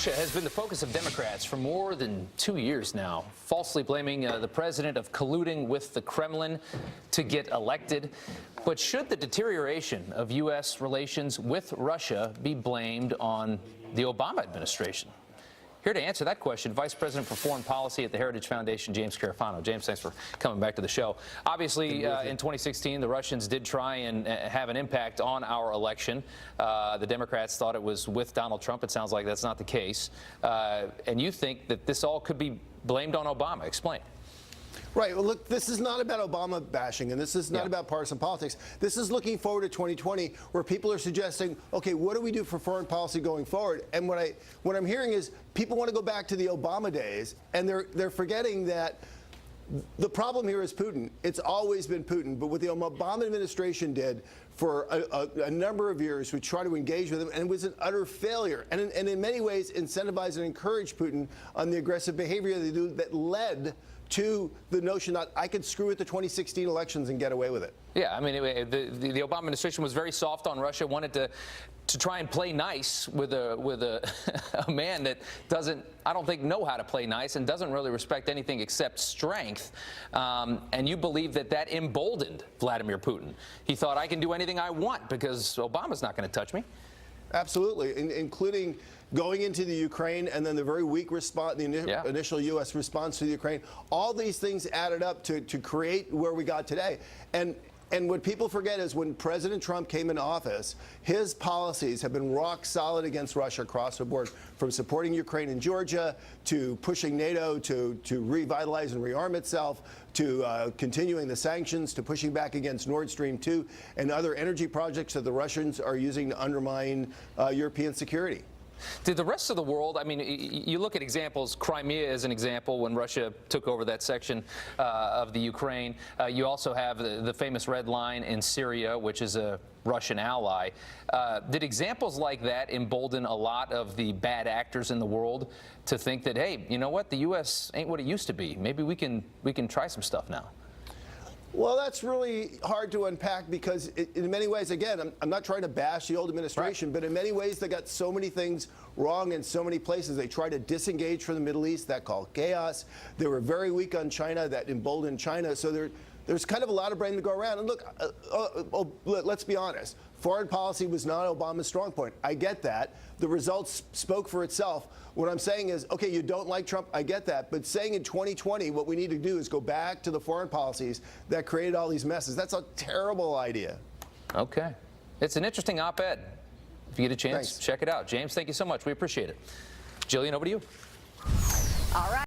Russia has been the focus of Democrats for more than 2 years now, falsely blaming the president of colluding with the Kremlin to get elected. But should the deterioration of U.S. relations with Russia be blamed on the Obama administration? Here to answer that question, Vice President for Foreign Policy at the Heritage Foundation, James Carafano. James, thanks for coming back to the show. Obviously, in 2016, the Russians did try and have an impact on our election. The Democrats thought it was with Donald Trump. It sounds like that's not the case. And you think that this all could be blamed on Obama. Explain. Right. Well, look, this is not about Obama bashing, and this is not about partisan politics. This is looking forward to 2020, where people are suggesting, okay, what do we do for foreign policy going forward? And what I'm hearing is people want to go back to the Obama days, and they're forgetting that the problem here is Putin. It's always been Putin. But what the Obama administration did for a number of years, we tried to engage with him, and it was an utter failure. And in many ways, incentivize and encourage Putin on the aggressive behavior they do that led to the notion that I could screw with the 2016 elections and get away with it. Yeah, I mean, the Obama administration was very soft on Russia, wanted to try and play nice with a man that doesn't, I don't think, know how to play nice and doesn't really respect anything except strength. And you believe that that emboldened Vladimir Putin. He thought, I can do anything I want because Obama's not going to touch me. Absolutely, including going into the Ukraine and then the very weak response, the initial U.S. response to the Ukraine. All these things added up to create where we got today. And what people forget is when President Trump came into office, his policies have been rock solid against Russia across the board, from supporting Ukraine and Georgia to pushing NATO to revitalize and rearm itself, to continuing the sanctions, to pushing back against Nord Stream 2 and other energy projects that the Russians are using to undermine European security. Did the rest of the world, I mean, you look at examples, Crimea is an example when Russia took over that section of the Ukraine. You also have the famous Red Line in Syria, which is a Russian ally. Did examples like that embolden a lot of the bad actors in the world to think that, hey, you know what, the U.S. ain't what it used to be. Maybe we can try some stuff now? Well, that's really hard to unpack because in many ways, again, I'm not trying to bash the old administration, but in many ways they got so many things wrong in so many places. They tried to disengage from the Middle East. That caused chaos. They were very weak on China. That emboldened China. So there's kind of a lot of blame to go around. And look, let's be honest. Foreign policy was not Obama's strong point. I get that. The results spoke for itself. What I'm saying is, okay, you don't like Trump, I get that. But saying in 2020 what we need to do is go back to the foreign policies that created all these messes, that's a terrible idea. Okay. It's an interesting op-ed. If you get a chance, Thanks. check it out. James, thank you so much. We appreciate it. Jillian, over to you. All right.